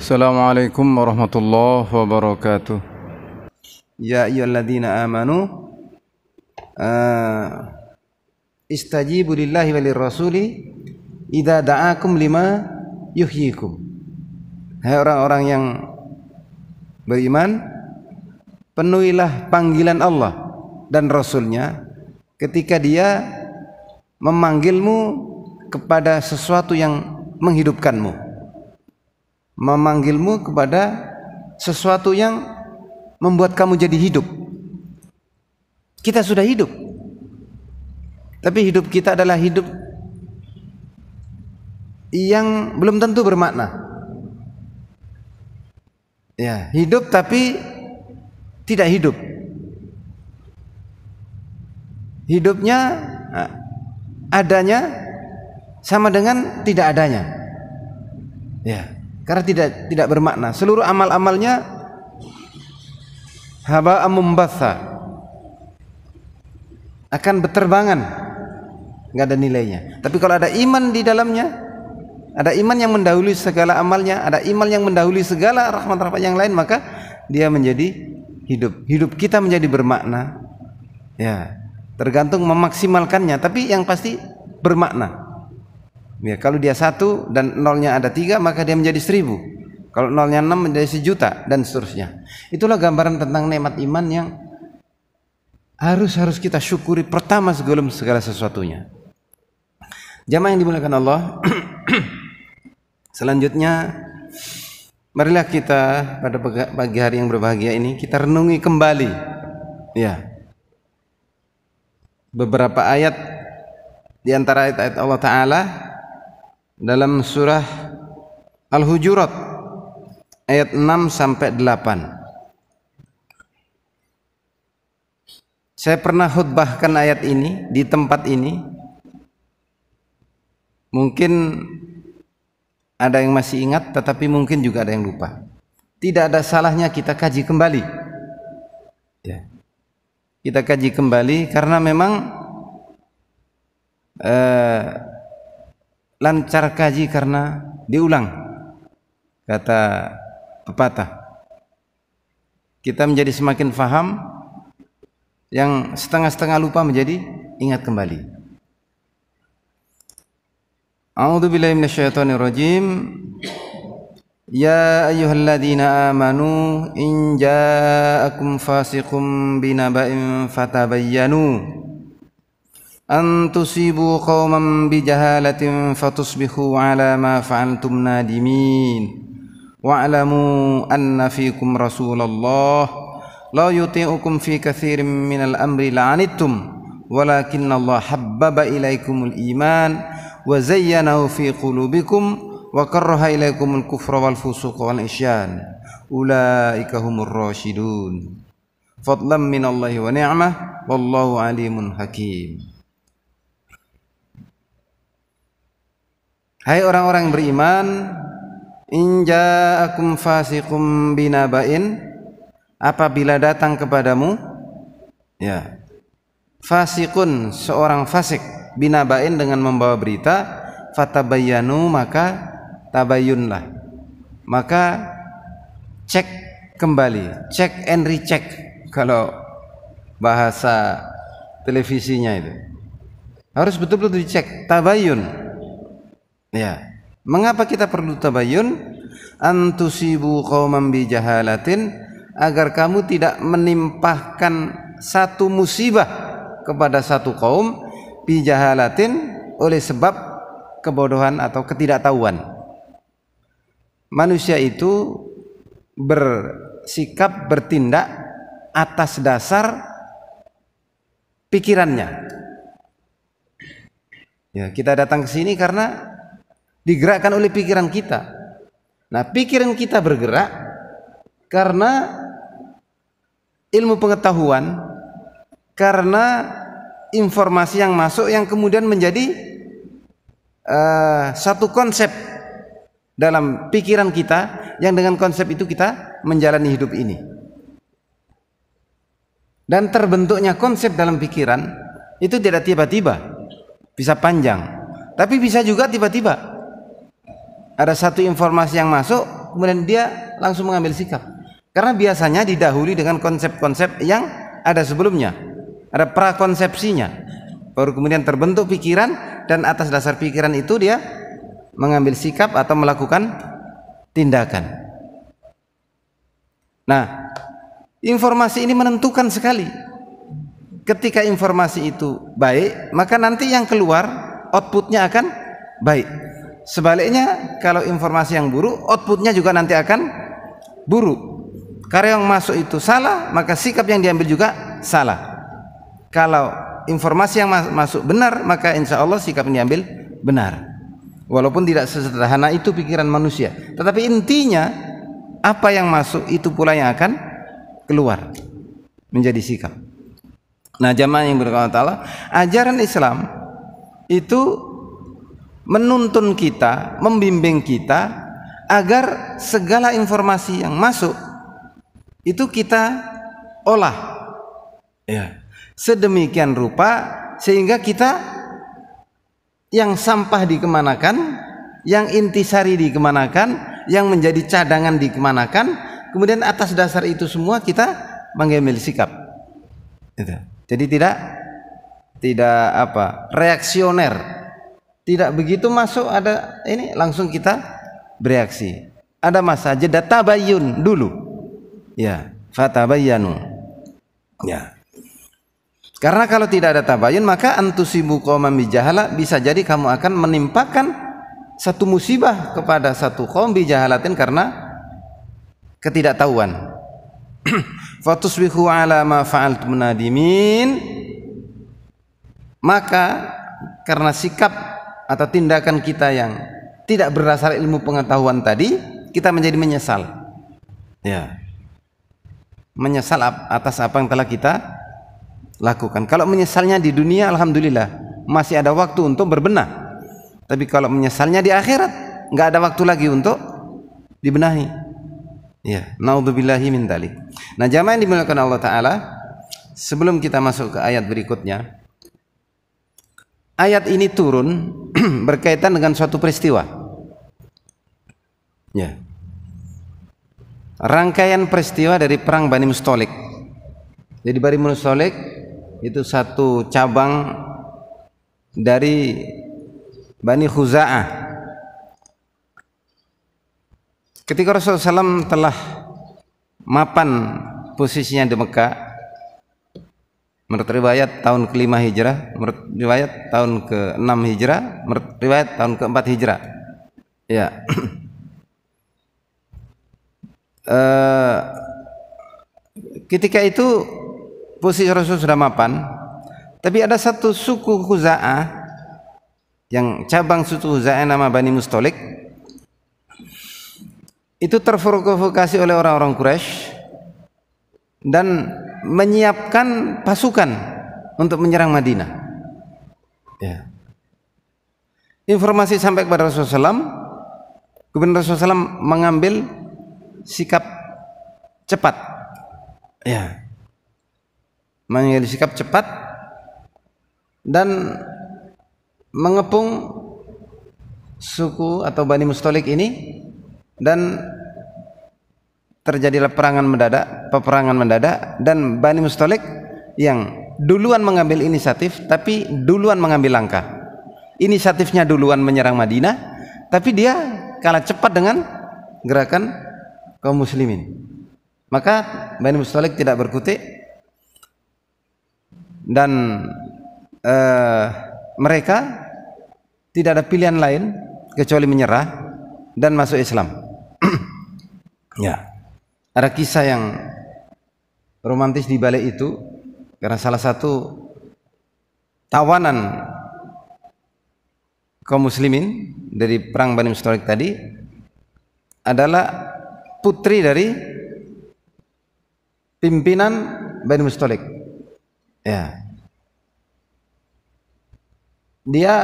Assalamualaikum warahmatullahi wabarakatuh. Ya ayyuhalladzina amanu istajibu lillahi walir rasuli idza da'akum lima yuhyikum. Hai orang-orang yang beriman, penuhilah panggilan Allah dan Rasulnya ketika dia memanggilmu kepada sesuatu yang menghidupkanmu, memanggilmu kepada sesuatu yang membuat kamu jadi hidup. Kita sudah hidup, tapi hidup kita adalah hidup yang belum tentu bermakna. Ya, hidup tapi tidak hidup. Hidupnya adanya sama dengan tidak adanya. Ya, karena tidak bermakna. Seluruh amal-amalnya haba'an mumbatha, akan berterbangan, nggak ada nilainya. Tapi kalau ada iman di dalamnya, ada iman yang mendahului segala amalnya, ada iman yang mendahului segala rahmat-rahmat yang lain, maka dia menjadi hidup. Hidup kita menjadi bermakna. Ya, tergantung memaksimalkannya, tapi yang pasti bermakna. Ya, kalau dia 1 dan nolnya ada 3, maka dia menjadi 1000. Kalau nolnya 6 menjadi 1.000.000 dan seterusnya. Itulah gambaran tentang nikmat iman yang harus kita syukuri pertama sebelum segala sesuatunya. Jamaah yang dimuliakan Allah. Selanjutnya, marilah kita pada pagi hari yang berbahagia ini kita renungi kembali, ya, beberapa ayat di antara ayat-ayat Allah Ta'ala dalam surah Al-Hujurat ayat 6 sampai 8. Saya pernah khutbahkan ayat ini di tempat ini. Mungkin ada yang masih ingat, tetapi mungkin juga ada yang lupa. Tidak ada salahnya kita kaji kembali. Ya. Kita kaji kembali karena memang lancar kaji karena diulang, kata pepatah. Kita menjadi semakin faham, yang setengah-setengah lupa menjadi ingat kembali. A'udzubillahi minasyaitonirrajim. Ya ayyuhalladzina amanu in ja'akum fasiqun binaba'in fatabayyanu an tusibu qauman bijahalatin fatusbihu ala ma fa'altum nadimin wa'lamu anna fikum rasulullah la yuti'ukum fi katsirin minal amri la'anittum walakinna Allah habbaba ilaikumul iman wa zayyanahu fi qulubikum wa karraha ilaikumul kufra wal fusuqa wal isyan ulaika humur rasyidun fadlan minallahi wa ni'mah wallahu alimun hakim. Hai orang-orang yang beriman, in ja'akum fasiqum binaba'in, apabila datang kepadamu, ya, fasiqun, seorang fasik, binaba'in, dengan membawa berita, fatabayyanu, maka tabayyunlah, maka cek kembali, cek and recheck kalau bahasa televisinya itu, harus betul-betul dicek, tabayyun. Ya, mengapa kita perlu tabayyun? Antusibu qauman bijahalatin, agar kamu tidak menimpahkan satu musibah kepada satu kaum, bijahalatin, oleh sebab kebodohan atau ketidaktahuan. Manusia itu bersikap, bertindak atas dasar pikirannya. Ya, kita datang ke sini karena digerakkan oleh pikiran kita. Nah, pikiran kita bergerak karena ilmu pengetahuan, karena informasi yang masuk yang kemudian menjadi satu konsep dalam pikiran kita, yang dengan konsep itu kita menjalani hidup ini. Dan terbentuknya konsep dalam pikiran itu tidak tiba-tiba, bisa panjang, tapi bisa juga tiba-tiba. Ada satu informasi yang masuk, kemudian dia langsung mengambil sikap. Karena biasanya didahului dengan konsep-konsep yang ada sebelumnya, ada prakonsepsinya, baru kemudian terbentuk pikiran, dan atas dasar pikiran itu dia mengambil sikap atau melakukan tindakan. Nah, informasi ini menentukan sekali. Ketika informasi itu baik, maka nanti yang keluar outputnya akan baik. Sebaliknya, kalau informasi yang buruk, outputnya juga nanti akan buruk. Karena yang masuk itu salah, maka sikap yang diambil juga salah. Kalau informasi yang masuk benar, maka insya Allah sikap yang diambil benar. Walaupun tidak sesederhana itu pikiran manusia, tetapi intinya apa yang masuk itu pula yang akan keluar menjadi sikap. Nah, jamaah yang berkawan Allah, ajaran Islam itu menuntun kita, membimbing kita agar segala informasi yang masuk itu kita olah, ya, sedemikian rupa sehingga kita yang sampah dikemanakan, yang intisari dikemanakan, yang menjadi cadangan dikemanakan, kemudian atas dasar itu semua kita mengambil sikap. Jadi tidak reaksioner, tidak begitu masuk ada ini langsung kita bereaksi. Ada masa jeda tabayyun dulu. Ya, fatabayyanu. Ya. Karena kalau tidak ada tabayyun, maka antusibu qauman bijahala, bisa jadi kamu akan menimpakan satu musibah kepada satu kaum bijahalatin karena ketidaktahuan. Fatusbihu ala ma fa'altum nadimin, maka karena sikap atau tindakan kita yang tidak berdasar ilmu pengetahuan tadi, kita menjadi menyesal. Ya. Menyesal atas apa yang telah kita lakukan. Kalau menyesalnya di dunia, alhamdulillah masih ada waktu untuk berbenah. Tapi kalau menyesalnya di akhirat, nggak ada waktu lagi untuk dibenahi. Ya, naudzubillahi min dzalik. Nah, jamaah yang dimuliakan Allah Ta'ala, sebelum kita masuk ke ayat berikutnya, ayat ini turun berkaitan dengan suatu peristiwa. Ya. Rangkaian peristiwa dari perang Bani Mustalik. Jadi Bani Mustalik itu satu cabang dari Bani Khuza'ah. Ketika Rasulullah SAW telah mapan posisinya di Mekah, menurut riwayat tahun ke-5 Hijrah, menurut riwayat tahun ke-6 Hijrah, menurut riwayat tahun ke-4 Hijrah. Ya. Ketika itu posisi Rasul sudah mapan, tapi ada satu suku Khuza'ah yang cabang suku Khuza'ah nama Bani Mustalik itu terprovokasi oleh orang-orang Quraisy dan menyiapkan pasukan untuk menyerang Madinah. Ya. Informasi sampai kepada Rasulullah SAW, kemudian Rasulullah SAW mengambil sikap cepat, ya, mengambil sikap cepat dan mengepung suku atau Bani Mustalik ini, dan terjadilah peperangan mendadak, dan Bani Mustalik yang duluan mengambil inisiatif, tapi duluan mengambil langkah. Inisiatifnya duluan menyerang Madinah, tapi dia kalah cepat dengan gerakan kaum muslimin. Maka Bani Mustalik tidak berkutik dan mereka tidak ada pilihan lain kecuali menyerah dan masuk Islam. Ya, ada kisah yang romantis di balik itu, karena salah satu tawanan kaum muslimin dari perang Bani Mustalik tadi adalah putri dari pimpinan Bani Mustalik. Ya, dia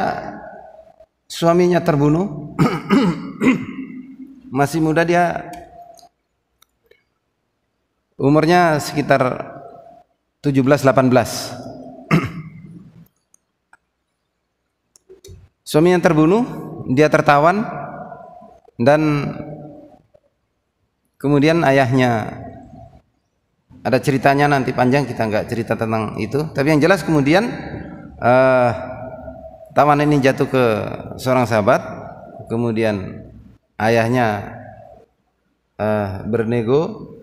suaminya terbunuh. Masih muda dia, umurnya sekitar 17-18. Suaminya terbunuh, dia tertawan, dan kemudian ayahnya ada ceritanya, nanti panjang, kita nggak cerita tentang itu. Tapi yang jelas kemudian tawanan ini jatuh ke seorang sahabat, kemudian ayahnya bernego,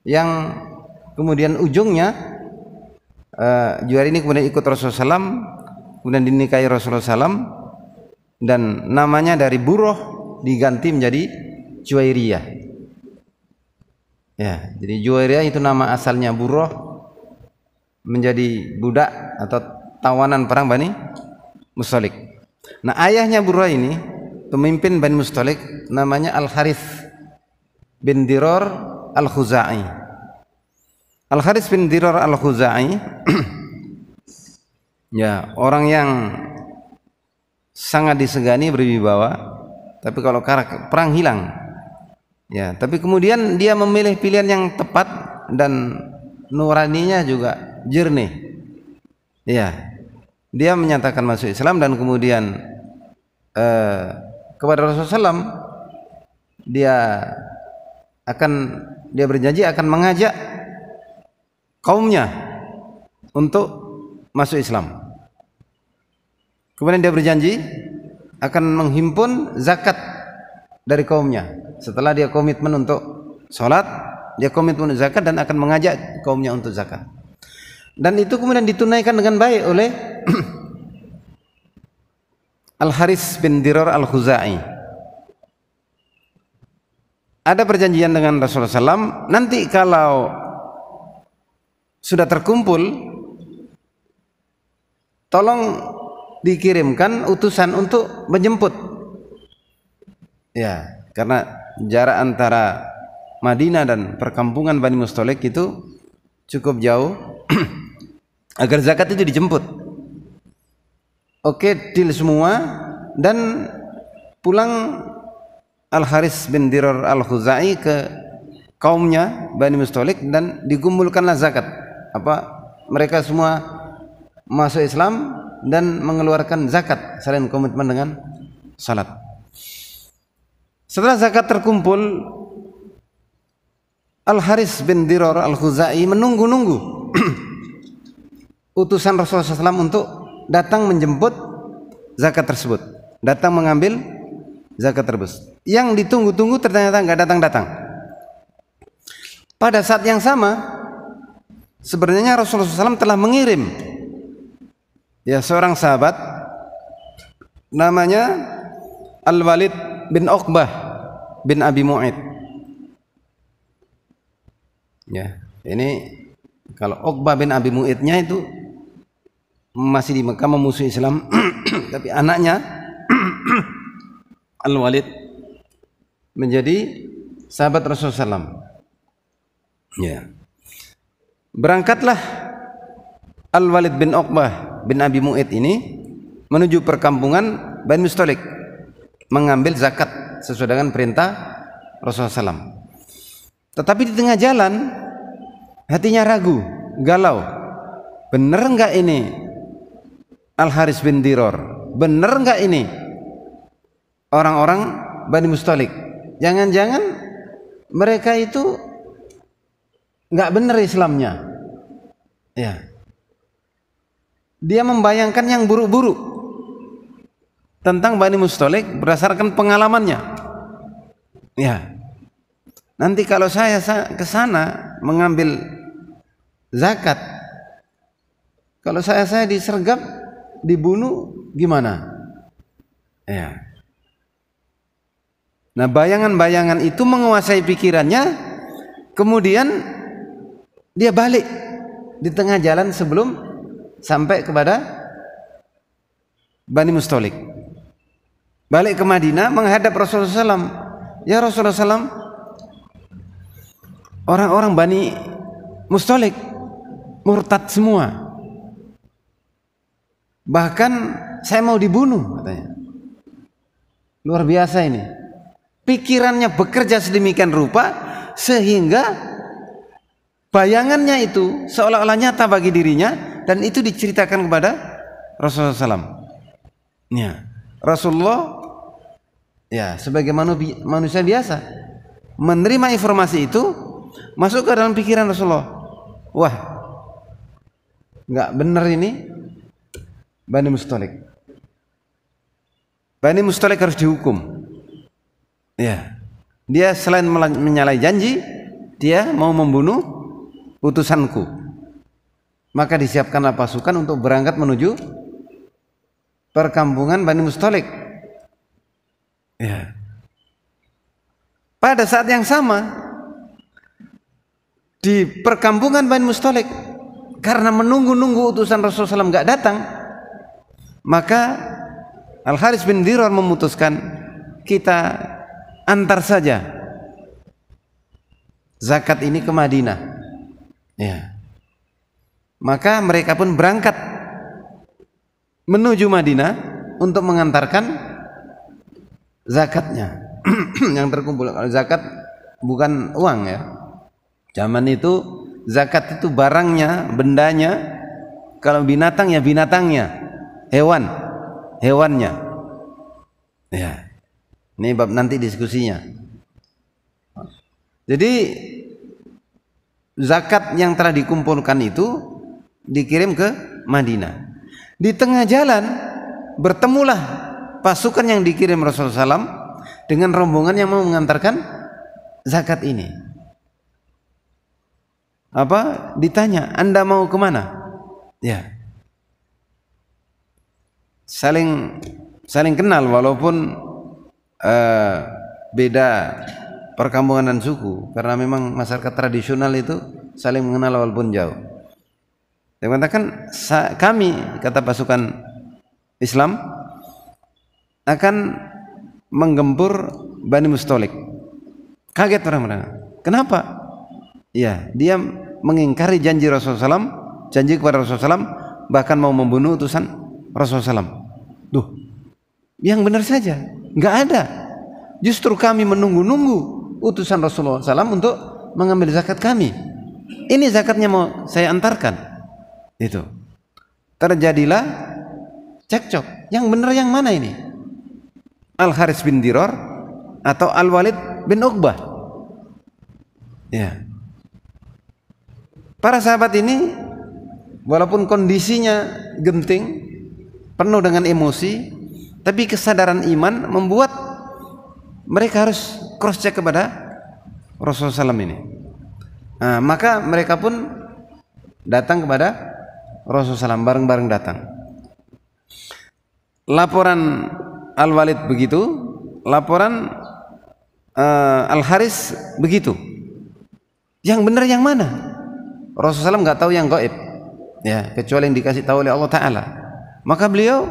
yang kemudian ujungnya Juwairiyah ini kemudian ikut Rasulullah SAW, kemudian dinikahi Rasulullah SAW, dan namanya dari Buroh diganti menjadi Juwairiyah. Ya, jadi Juwairiyah itu nama asalnya, Buroh menjadi budak atau tawanan perang Bani Mustalik. Nah, ayahnya Buroh ini pemimpin Bani Mustalik, namanya Al-Harith bin Dirar Al-Khuzai. Al-Harith bin Dirar Al-Khuzai ya, orang yang sangat disegani, berwibawa, tapi kalau perang hilang. Ya, tapi kemudian dia memilih pilihan yang tepat dan nuraninya juga jernih. Ya, dia menyatakan masuk Islam dan kemudian kepada Rasulullah SAW dia berjanji akan mengajak kaumnya untuk masuk Islam. Kemudian dia berjanji akan menghimpun zakat dari kaumnya. Setelah dia komitmen untuk sholat, dia komitmen untuk zakat dan akan mengajak kaumnya untuk zakat. Dan itu kemudian ditunaikan dengan baik oleh Al-Harith bin Dirar Al-Khuzai. Ada perjanjian dengan Rasulullah SAW, nanti kalau sudah terkumpul, tolong dikirimkan utusan untuk menjemput. Ya, karena jarak antara Madinah dan perkampungan Bani Mustalik itu cukup jauh, agar zakat itu dijemput. Oke, deal semua, dan pulang Al-Harith bin Dirar Al-Khuzai ke kaumnya Bani Mustalik dan dikumpulkanlah zakat. Mereka semua masuk Islam dan mengeluarkan zakat selain komitmen dengan salat. Setelah zakat terkumpul, Al-Harith bin Dirar Al-Khuzai menunggu-nunggu utusan Rasulullah SAW untuk datang menjemput zakat tersebut, datang mengambil zakat tersebut. Yang ditunggu-tunggu ternyata nggak datang-datang. Pada saat yang sama, sebenarnya Rasulullah SAW telah mengirim seorang sahabat namanya Al-Walid bin Uqbah bin Abi Mu'id. Ya, ini kalau Uqbah bin Abi Mu'idnya itu masih di Mekah memusuhi Islam, tapi anaknya Al-Walid menjadi sahabat Rasulullah SAW. Ya. Berangkatlah Al-Walid bin Uqbah bin Abi Mu'id ini menuju perkampungan Bani Mustalik mengambil zakat sesuai dengan perintah Rasulullah SAW. Tetapi di tengah jalan hatinya ragu, galau. Bener enggak ini Al-Harith bin Dirar? Bener enggak ini orang-orang Bani Mustalik? Jangan-jangan mereka itu enggak bener Islamnya. Ya. Dia membayangkan yang buruk-buruk tentang Bani Mustalik berdasarkan pengalamannya. Ya. Nanti kalau saya ke sana mengambil zakat, kalau saya disergap, dibunuh, gimana? Ya. Nah, bayangan-bayangan itu menguasai pikirannya, kemudian dia balik di tengah jalan sebelum sampai kepada Bani Mustalik. Balik ke Madinah menghadap Rasulullah SAW. Ya Rasulullah SAW, orang-orang Bani Mustalik murtad semua. Bahkan saya mau dibunuh, katanya. Luar biasa ini. Pikirannya bekerja sedemikian rupa sehingga bayangannya itu seolah-olah nyata bagi dirinya, dan itu diceritakan kepada Rasulullah SAW. Ya, Rasulullah sebagai manusia biasa menerima informasi itu, masuk ke dalam pikiran Rasulullah. Wah, nggak benar ini Bani Mustalik. Bani Mustalik harus dihukum. Ya, dia selain menyalahi janji, dia mau membunuh utusanku. Maka disiapkanlah pasukan untuk berangkat menuju perkampungan Bani Mustalik. Ya. Pada saat yang sama di perkampungan Bani Mustalik, karena menunggu-nunggu utusan Rasulullah SAW nggak datang, maka Al-Harits bin Dirar memutuskan, kita antar saja zakat ini ke Madinah. Ya. Maka mereka pun berangkat menuju Madinah untuk mengantarkan zakatnya yang terkumpul. Kalau zakat bukan uang ya. Zaman itu zakat itu barangnya, bendanya. Kalau binatang ya binatangnya, hewannya. Ya. Ini bab nanti diskusinya. Jadi zakat yang telah dikumpulkan itu dikirim ke Madinah. Di tengah jalan bertemulah pasukan yang dikirim Rasulullah SAW dengan rombongan yang mau mengantarkan zakat ini. Apa? Ditanya, Anda mau kemana? Ya. Saling kenal walaupun beda perkampungan dan suku, karena memang masyarakat tradisional itu saling mengenal walaupun jauh. Dia mengatakan, kami, kata pasukan Islam, akan menggempur Bani Mustalik. Kaget orang-orang. Kenapa? Ya, dia mengingkari janji Rasulullah SAW, janji kepada Rasulullah SAW, bahkan mau membunuh utusan Rasulullah SAW. Duh, yang benar saja, nggak ada. Justru kami menunggu-nunggu utusan Rasulullah SAW untuk mengambil zakat kami. Ini zakatnya mau saya antarkan. Itu terjadilah cekcok. Yang benar yang mana ini? Al-Harits bin Dirar atau Al-Walid bin Uqbah? Ya. Para sahabat ini walaupun kondisinya genting, penuh dengan emosi, tapi kesadaran iman membuat mereka harus cross check kepada Rasulullah SAW ini. Nah, maka mereka pun datang kepada Rasulullah SAW, bareng-bareng datang. Laporan Al-Walid begitu, laporan Al-Harits begitu. Yang benar yang mana? Rasulullah SAW nggak tahu yang gaib, ya, kecuali yang dikasih tahu oleh Allah Ta'ala. Maka beliau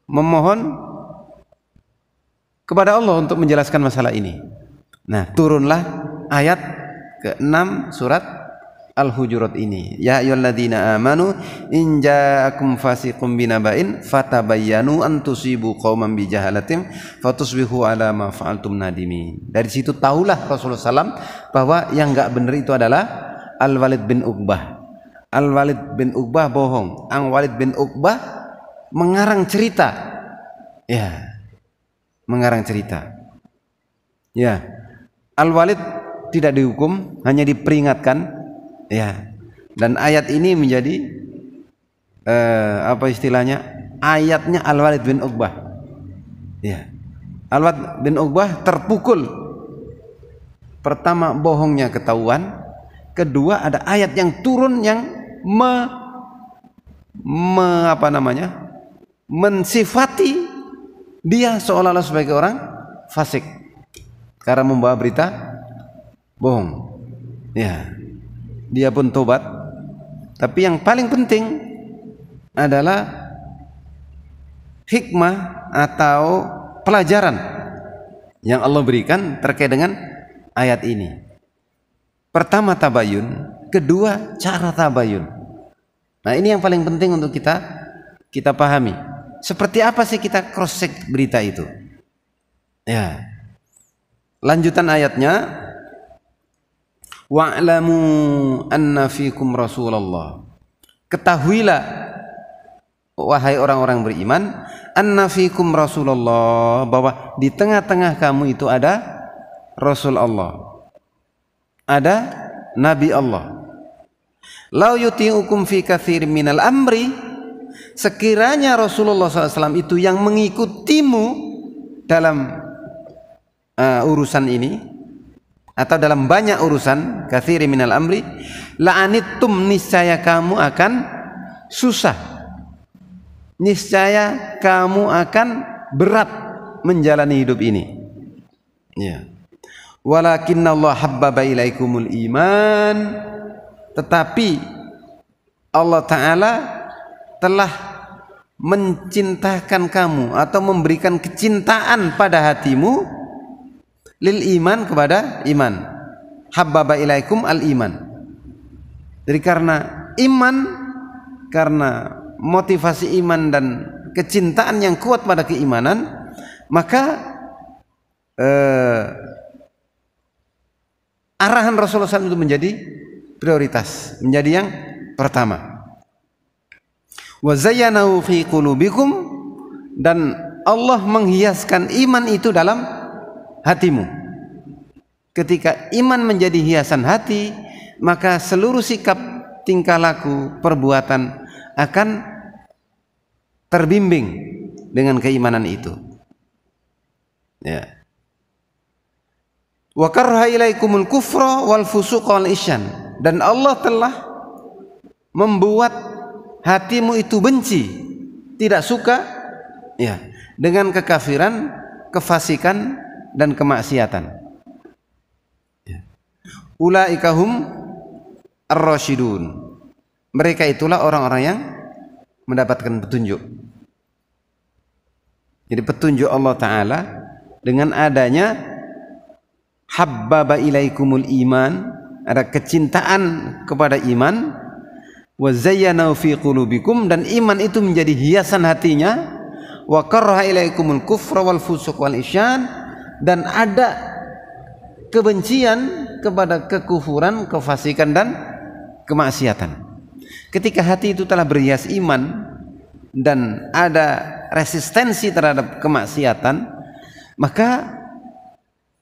memohon kepada Allah untuk menjelaskan masalah ini. Nah, turunlah ayat ke-6 surat Al-Hujurat ini. Ya ayyuhalladzina amanu in ja'akum fasiqun binaba'in fatabayyanu an tusibu qauman bijahalatin fatusbihu ala ma fa'altum nadimin. Dari situ tahulah Rasulullah SAW bahwa yang enggak benar itu adalah Al-Walid bin Uqbah. Al-Walid bin Uqbah bohong. Al-Walid bin Uqbah mengarang cerita. Ya. Mengarang cerita. Ya. Al-Walid tidak dihukum, hanya diperingatkan. Ya, dan ayat ini menjadi apa istilahnya? Ayatnya Al-Walid bin Uqbah. Ya, Al-Walid bin Uqbah terpukul. Pertama, bohongnya ketahuan. Kedua, ada ayat yang turun yang mensifati dia seolah-olah sebagai orang fasik karena membawa berita bohong. Ya. Dia pun tobat. Tapi yang paling penting adalah hikmah atau pelajaran yang Allah berikan terkait dengan ayat ini. Pertama tabayun, kedua cara tabayun. Nah, ini yang paling penting untuk kita pahami. Seperti apa sih kita cross check berita itu? Ya. Lanjutan ayatnya, wa'lamu anna fikum Rasulullah. Ketahuilah wahai orang-orang beriman, anna fikum Rasulullah, bahwa di tengah-tengah kamu itu ada Rasul Allah, ada Nabi Allah. Lau yuti'ukum fi katsir minal amri, sekiranya Rasulullah SAW itu yang mengikutimu dalam urusan ini atau dalam banyak urusan, katsir minal amri, la'anittum, niscaya kamu akan susah, niscaya kamu akan berat menjalani hidup ini. Ya. Walakinnallaha habbaba ilaikumul iman, tetapi Allah Ta'ala telah mencintakan kamu atau memberikan kecintaan pada hatimu lil iman, kepada iman. Habbaba ilaikum al iman. Jadi karena iman, karena motivasi iman dan kecintaan yang kuat pada keimanan, maka arahan Rasulullah SAW itu menjadi prioritas, menjadi yang pertama. Wa zayyanahu fi qulubikum, dan Allah menghiaskan iman itu dalam hatimu. Ketika iman menjadi hiasan hati, maka seluruh sikap, tingkah laku, perbuatan akan terbimbing dengan keimanan itu. Ya. Wa karha ilaikumul kufra wal fusuqa wal isyan, dan Allah telah membuat hatimu itu benci, tidak suka, ya, dengan kekafiran, kefasikan dan kemaksiatan. Ya. Ulaika hum ar-rasyidun, mereka itulah orang-orang yang mendapatkan petunjuk. Jadi petunjuk Allah Ta'ala dengan adanya habbaba ilaikumul iman, ada kecintaan kepada iman, wa zayyanahu fi qulubikum, dan iman itu menjadi hiasan hatinya, wa karha ilaikumul kufra wal fusuq wal isyan, dan ada kebencian kepada kekufuran, kefasikan dan kemaksiatan. Ketika hati itu telah berhias iman dan ada resistensi terhadap kemaksiatan, maka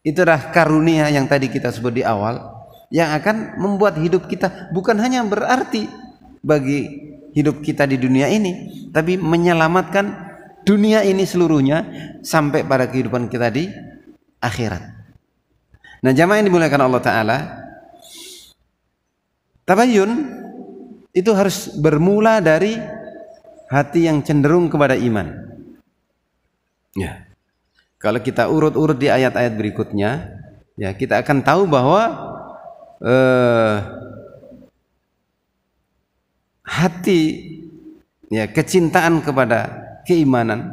itulah karunia yang tadi kita sebut di awal, yang akan membuat hidup kita bukan hanya berarti bagi hidup kita di dunia ini, tapi menyelamatkan dunia ini seluruhnya sampai pada kehidupan kita di akhirat. Nah, jamaah yang dimuliakan Allah Ta'ala, tabayyun itu harus bermula dari hati yang cenderung kepada iman. Ya. Kalau kita urut-urut di ayat-ayat berikutnya, ya, kita akan tahu bahwa hati, ya, kecintaan kepada keimanan,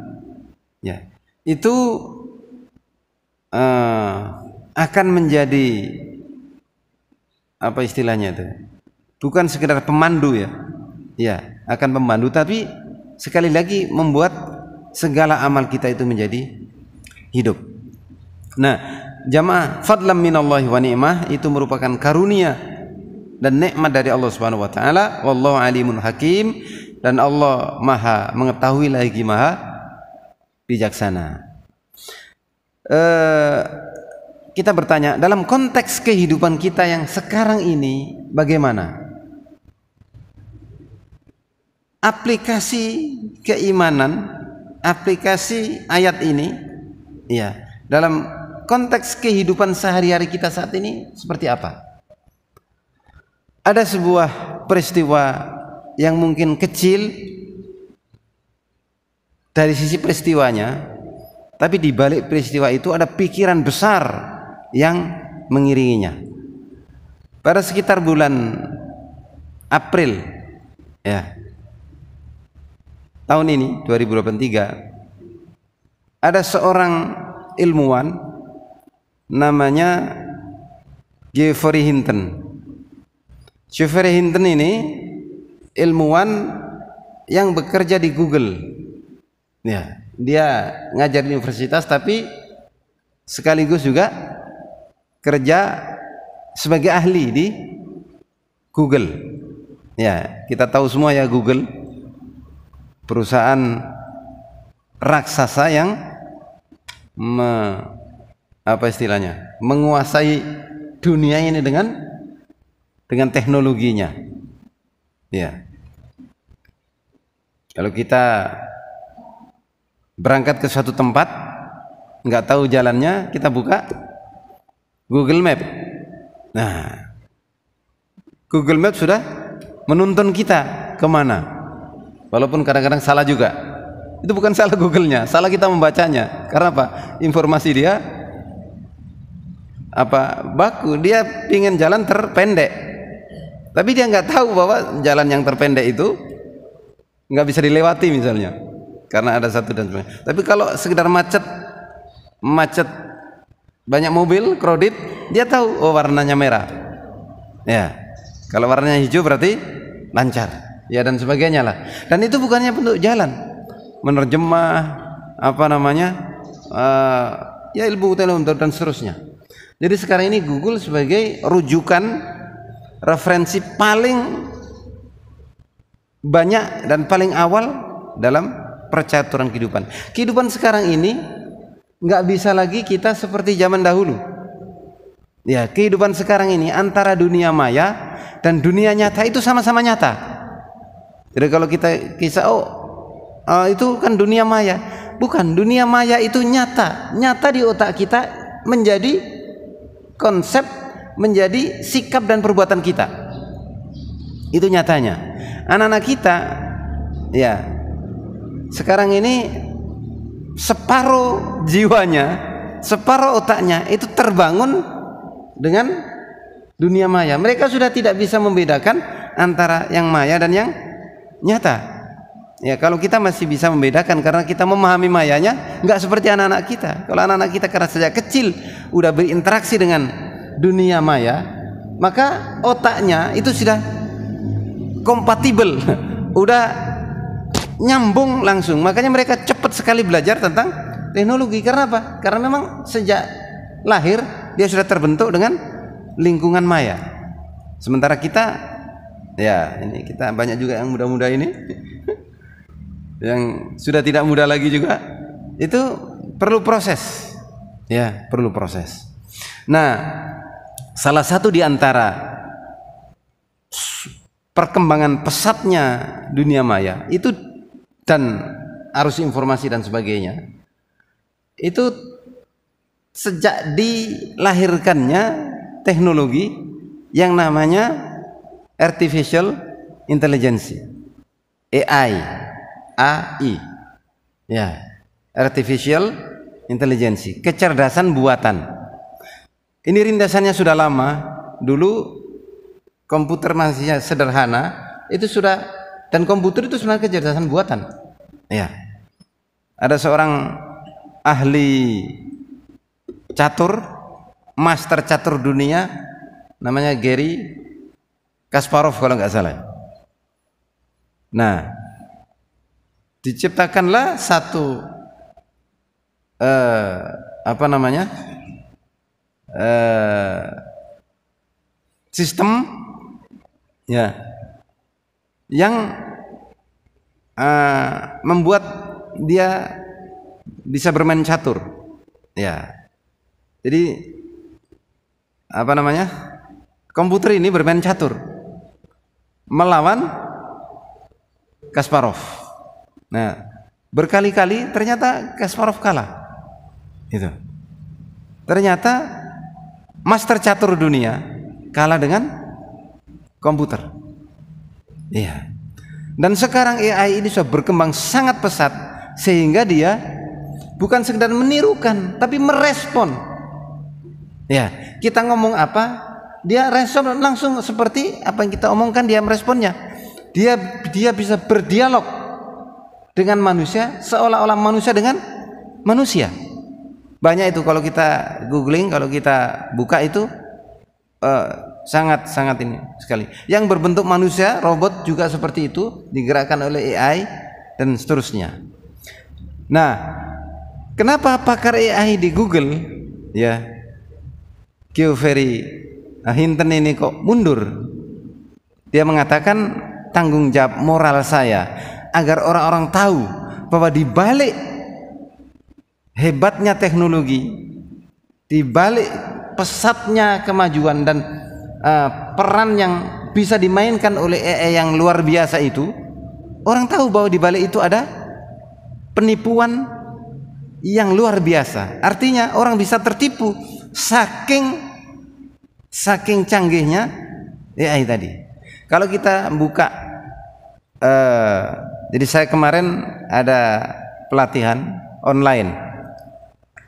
ya, itu akan menjadi apa istilahnya itu? Bukan sekedar pemandu, ya, ya, akan pemandu, tapi sekali lagi membuat segala amal kita itu menjadi hidup. Nah, jamaah, fadlan minallahi wa ni'mah, itu merupakan karunia dan nikmat dari Allah Subhanahu wa taala. Wallahu alimun hakim, dan Allah Maha mengetahui lagi Maha bijaksana. Kita bertanya, dalam konteks kehidupan kita yang sekarang ini bagaimana aplikasi keimanan, aplikasi ayat ini, ya, dalam konteks kehidupan sehari-hari kita saat ini seperti apa? Ada sebuah peristiwa yang mungkin kecil dari sisi peristiwanya, tapi di balik peristiwa itu ada pikiran besar yang mengiringinya. Pada sekitar bulan April, ya, tahun ini 2023, ada seorang ilmuwan namanya Geoffrey Hinton. Geoffrey Hinton ini ilmuwan yang bekerja di Google. Ya, dia ngajar di universitas tapi sekaligus juga kerja sebagai ahli di Google. Ya, kita tahu semua ya, Google perusahaan raksasa yang apa istilahnya, menguasai dunia ini dengan teknologinya. Ya. Kalau kita berangkat ke suatu tempat, nggak tahu jalannya, kita buka Google Map. Nah, Google Map sudah menuntun kita kemana, walaupun kadang-kadang salah juga. Itu bukan salah Google-nya, salah kita membacanya. Karena apa? Informasi dia baku, dia pingin jalan terpendek, tapi dia nggak tahu bahwa jalan yang terpendek itu nggak bisa dilewati misalnya, karena ada satu dan sebagainya. Tapi kalau sekedar macet banyak mobil, crowded, dia tahu warnanya merah. Ya, kalau warnanya hijau berarti lancar. Ya, dan sebagainya lah. Dan itu bukannya bentuk jalan, menerjemah ya ilmu teknologi dan seterusnya. Jadi sekarang ini Google sebagai rujukan referensi paling banyak dan paling awal dalam percaturan kehidupan. Kehidupan sekarang ini nggak bisa lagi kita seperti zaman dahulu. Ya, kehidupan sekarang ini antara dunia maya dan dunia nyata itu sama-sama nyata. Jadi kalau kita kisah itu kan dunia maya, bukan, dunia maya itu nyata di otak kita, menjadi konsep, menjadi sikap dan perbuatan kita. Itu nyatanya. Anak-anak kita ya sekarang ini separuh jiwanya, separuh otaknya itu terbangun dengan dunia maya. Mereka sudah tidak bisa membedakan antara yang maya dan yang nyata. Ya, kalau kita masih bisa membedakan karena kita memahami mayanya, nggak seperti anak-anak kita. Kalau anak-anak kita karena sejak kecil udah berinteraksi dengan dunia maya, maka otaknya itu sudah kompatibel, udah nyambung langsung. Makanya mereka cepat sekali belajar tentang teknologi. Karena apa? Karena memang sejak lahir dia sudah terbentuk dengan lingkungan maya. Sementara kita, ya ini kita banyak juga yang muda-muda ini yang sudah tidak muda lagi juga, itu perlu proses. Ya, perlu proses. Nah, salah satu di antara perkembangan pesatnya dunia maya itu dan arus informasi dan sebagainya, itu sejak dilahirkannya teknologi yang namanya artificial intelligence, AI, ya, artificial intelligence, kecerdasan buatan. Ini rindasannya sudah lama. Dulu komputer masih sederhana, itu sudah, dan komputer itu sebenarnya kecerdasan buatan. Ya, ada seorang ahli catur, master catur dunia, namanya Gary Kasparov kalau nggak salah. Nah, diciptakanlah satu sistem, ya, yang membuat dia bisa bermain catur. Ya, jadi komputer ini bermain catur melawan Kasparov. Nah, berkali-kali ternyata Kasparov kalah. Itu ternyata master catur dunia kalah dengan komputer. Iya. Dan sekarang AI ini sudah berkembang sangat pesat sehingga dia bukan sekedar menirukan tapi merespon. Ya, kita ngomong apa, dia respon langsung seperti apa yang kita omongkan, dia meresponnya. Dia bisa berdialog dengan manusia seolah-olah manusia dengan manusia. Banyak itu kalau kita googling, kalau kita buka itu sangat ini sekali. Yang berbentuk manusia, robot juga seperti itu, digerakkan oleh AI dan seterusnya. Nah, kenapa pakar AI di Google, ya, Geoffrey Hinton ini kok mundur? Dia mengatakan tanggung jawab moral saya agar orang-orang tahu bahwa di balik hebatnya teknologi di balik pesatnya kemajuan dan peran yang bisa dimainkan oleh AI yang luar biasa itu, orang tahu bahwa di balik itu ada penipuan yang luar biasa. Artinya orang bisa tertipu saking canggihnya AI tadi. Kalau kita buka, jadi saya kemarin ada pelatihan online,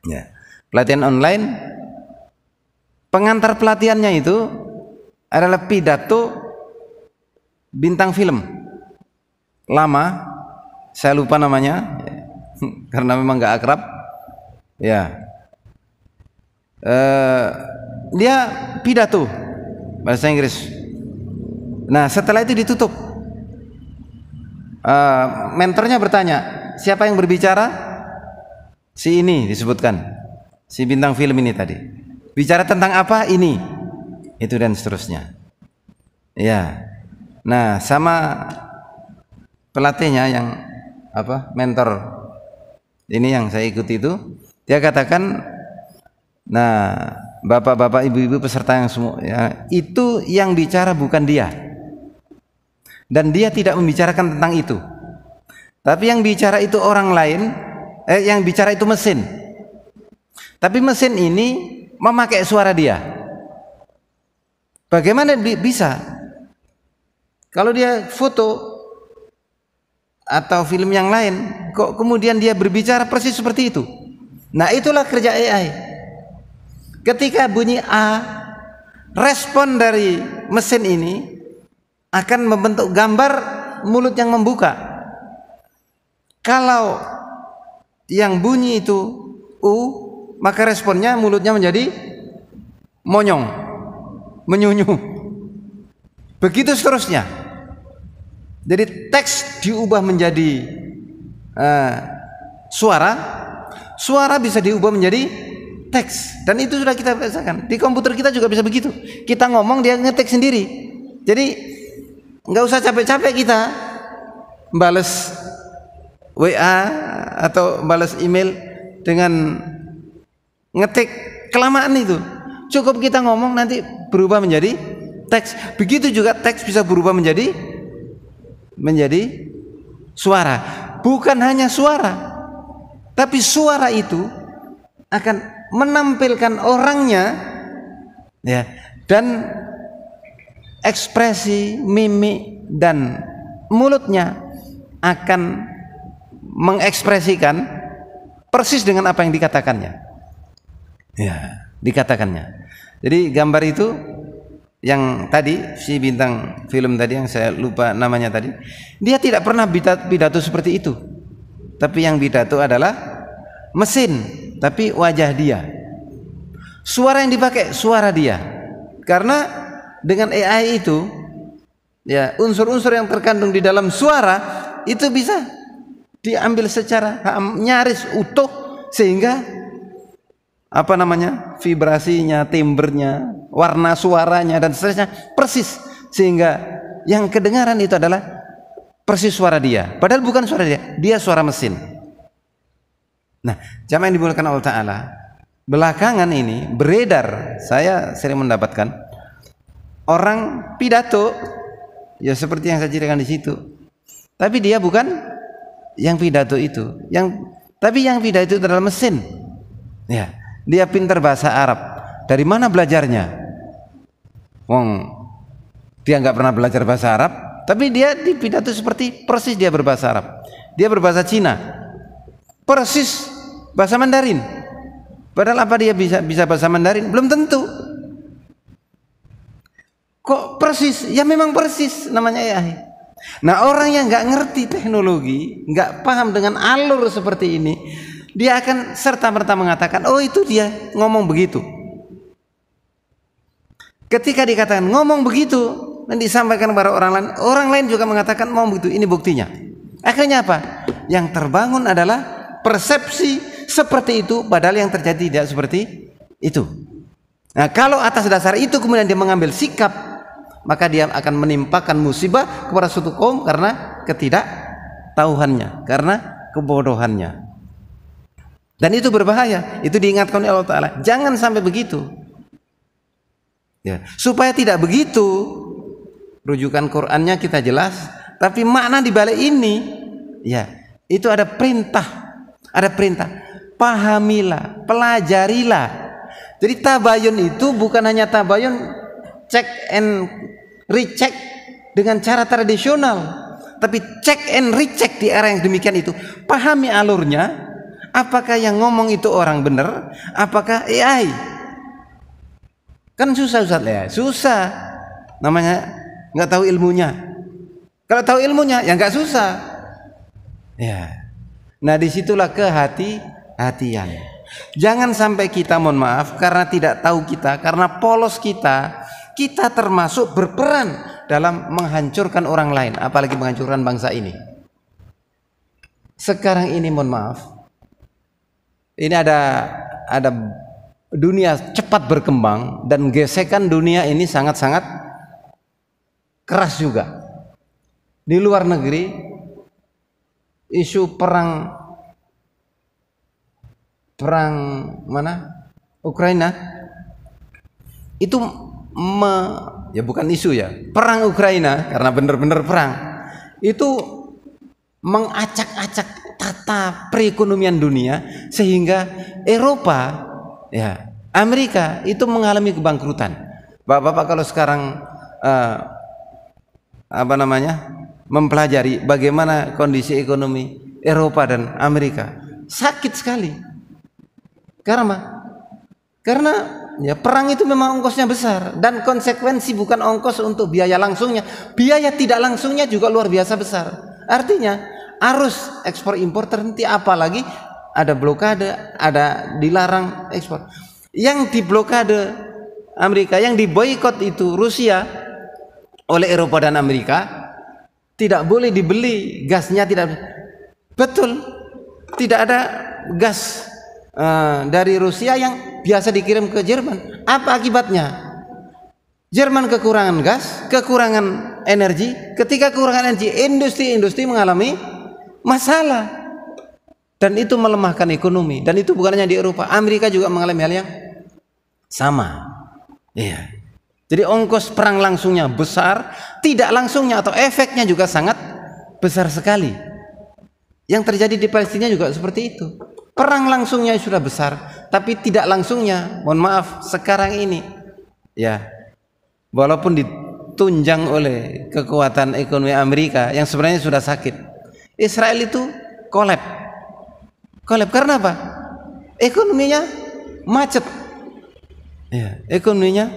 ya, pelatihan online. Pengantar pelatihannya itu adalah pidato bintang film lama, saya lupa namanya karena memang nggak akrab, ya. Dia pidato bahasa Inggris. Nah, setelah itu ditutup, mentornya bertanya, siapa yang berbicara? Si ini disebutkan, si bintang film ini tadi. Bicara tentang apa? Ini, itu dan seterusnya. Ya. Nah, sama pelatihnya yang mentor ini yang saya ikuti itu, dia katakan, nah, bapak-bapak, ibu-ibu peserta yang semua, ya, itu yang bicara bukan dia, dan dia tidak membicarakan tentang itu, tapi yang bicara itu orang lain, yang bicara itu mesin, tapi mesin ini memakai suara dia. Bagaimana bisa? Kalau dia foto atau film yang lain, kok kemudian dia berbicara persis seperti itu? Nah, itulah kerja AI. Ketika bunyi A, respon dari mesin ini akan membentuk gambar mulut yang membuka. Kalau yang bunyi itu U, maka responnya mulutnya menjadi monyong, menyunyu. Begitu seterusnya. Jadi teks diubah menjadi suara, suara bisa diubah menjadi teks, dan itu sudah kita biasakan. Di komputer kita juga bisa begitu. Kita ngomong, dia ngetik sendiri. Jadi nggak usah capek-capek kita balas WA atau balas email dengan ngetik, kelamaan itu. Cukup kita ngomong, nanti berubah menjadi teks. Begitu juga teks bisa berubah menjadi suara. Bukan hanya suara, tapi suara itu akan menampilkan orangnya, ya, dan ekspresi, mimik dan mulutnya akan mengekspresikan persis dengan apa yang dikatakannya. Ya, dikatakannya. Jadi gambar itu yang tadi si bintang film tadi yang saya lupa namanya tadi, dia tidak pernah pidato seperti itu. Tapi yang pidato adalah mesin, tapi wajah dia. Suara yang dipakai suara dia. Karena dengan AI itu, ya, unsur-unsur yang terkandung di dalam suara itu bisa diambil secara nyaris utuh, sehingga vibrasinya, timbrenya, warna suaranya dan seterusnya persis, sehingga yang kedengaran itu adalah persis suara dia, padahal bukan suara dia, dia suara mesin. Nah, jamaah yang dimuliakan Allah Ta'ala, belakangan ini beredar, saya sering mendapatkan orang pidato, ya seperti yang saya ceritakan di situ, tapi dia bukan yang pidato itu, tapi yang pidato itu adalah mesin. Ya, dia pintar bahasa Arab. Dari mana belajarnya? Dia nggak pernah belajar bahasa Arab, tapi dia di pidato seperti persis dia berbahasa Arab. Dia berbahasa Cina, persis bahasa Mandarin. Padahal apa dia bisa bahasa Mandarin? Belum tentu. Kok persis? Ya memang persis, namanya AI. Nah, orang yang nggak ngerti teknologi, nggak paham dengan alur seperti ini, dia akan serta-merta mengatakan, oh itu dia ngomong begitu. Ketika dikatakan ngomong begitu dan disampaikan kepada orang lain juga mengatakan ngomong begitu, ini buktinya. Akhirnya apa? Yang terbangun adalah persepsi seperti itu, padahal yang terjadi tidak seperti itu. Nah, kalau atas dasar itu kemudian dia mengambil sikap, maka dia akan menimpakan musibah kepada suatu kaum karena ketidaktahuannya, karena kebodohannya. Dan itu berbahaya. Itu diingatkan oleh Allah Ta'ala. Jangan sampai begitu. Ya. Supaya tidak begitu, rujukan Qur'annya kita jelas, tapi makna di balik ini, ya, itu ada perintah. Ada perintah. Pahamilah, pelajarilah. Jadi tabayun itu bukan hanya tabayun check and recheck dengan cara tradisional, tapi check and recheck di era yang demikian itu. Pahami alurnya. Apakah yang ngomong itu orang benar? Apakah AI? Kan susah Ustaz ya, susah. Namanya nggak tahu ilmunya. Kalau tahu ilmunya, ya nggak susah. Ya. Nah disitulah kehati-hatian. Jangan sampai kita, mohon maaf, karena tidak tahu kita, karena polos kita termasuk berperan dalam menghancurkan orang lain, apalagi menghancurkan bangsa ini. Sekarang ini, mohon maaf. Ini ada dunia cepat berkembang dan gesekan dunia ini sangat-sangat keras juga. Di luar negeri isu perang mana? Ukraina itu ya bukan isu ya. Perang Ukraina karena benar-benar perang. Itu mengacak-acak tata perekonomian dunia sehingga Eropa, ya, Amerika itu mengalami kebangkrutan. Bapak-bapak kalau sekarang mempelajari bagaimana kondisi ekonomi Eropa dan Amerika, sakit sekali. Karena ya perang itu memang ongkosnya besar dan konsekuensi bukan ongkos untuk biaya langsungnya, biaya tidak langsungnya juga luar biasa besar. Artinya arus ekspor impor terhenti, apalagi ada blokade, ada dilarang ekspor. Yang diblokade Amerika, yang diboikot itu Rusia oleh Eropa dan Amerika, tidak boleh dibeli gasnya, tidak betul, tidak ada gas dari Rusia yang biasa dikirim ke Jerman. Apa akibatnya? Jerman kekurangan gas, kekurangan energi. Ketika kekurangan energi, industri-industri mengalami masalah dan itu melemahkan ekonomi. Dan itu bukan hanya di Eropa, Amerika juga mengalami hal yang sama. Iya. Jadi ongkos perang langsungnya besar, tidak langsungnya atau efeknya juga sangat besar sekali. Yang terjadi di Palestina juga seperti itu. Perang langsungnya sudah besar, tapi tidak langsungnya, mohon maaf, sekarang ini, ya, walaupun ditunjang oleh kekuatan ekonomi Amerika yang sebenarnya sudah sakit, Israel itu kolab karena apa? Ekonominya macet, ya, ekonominya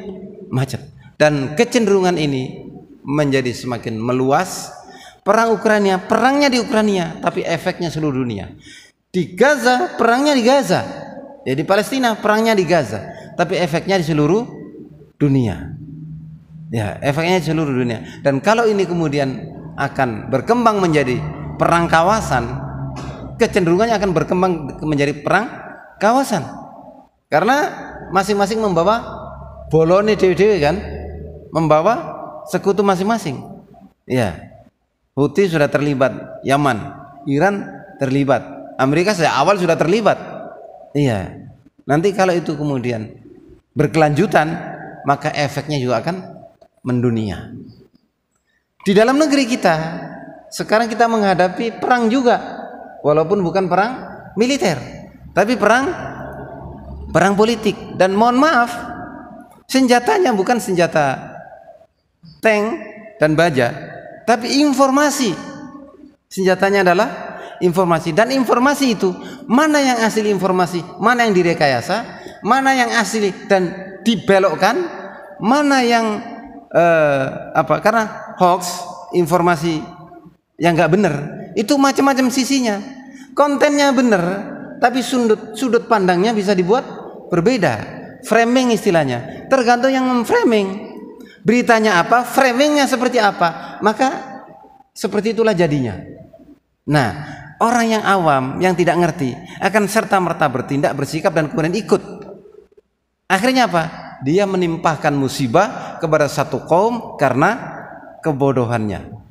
macet, dan kecenderungan ini menjadi semakin meluas. Perangnya di Ukraina, tapi efeknya seluruh dunia. Di Gaza, perangnya di Gaza, ya, di Palestina perangnya di Gaza, tapi efeknya di seluruh dunia. Ya, efeknya di seluruh dunia. Dan kalau ini kemudian akan berkembang menjadi perang kawasan, kecenderungannya akan berkembang menjadi perang kawasan karena masing-masing membawa bolone dewe-dewe, kan, membawa sekutu masing-masing. Ya, Houthi sudah terlibat, Yaman, Iran terlibat, Amerika sejak awal sudah terlibat. Iya, nanti kalau itu kemudian berkelanjutan, maka efeknya juga akan mendunia. Di dalam negeri kita sekarang kita menghadapi perang juga, walaupun bukan perang militer, tapi perang politik. Dan mohon maaf, senjatanya bukan senjata tank dan baja, tapi informasi. Senjatanya adalah informasi, dan informasi itu mana yang asli informasi, mana yang direkayasa, mana yang asli dan dibelokkan, mana yang karena hoax, informasi yang nggak benar itu macam-macam sisinya. Kontennya benar, tapi sudut pandangnya bisa dibuat berbeda. Framing istilahnya, tergantung yang memframing. Beritanya apa, framingnya seperti apa, maka seperti itulah jadinya. Nah, orang yang awam yang tidak ngerti akan serta-merta bertindak, bersikap, dan kemudian ikut. Akhirnya apa? Dia menimpahkan musibah kepada satu kaum karena kebodohannya.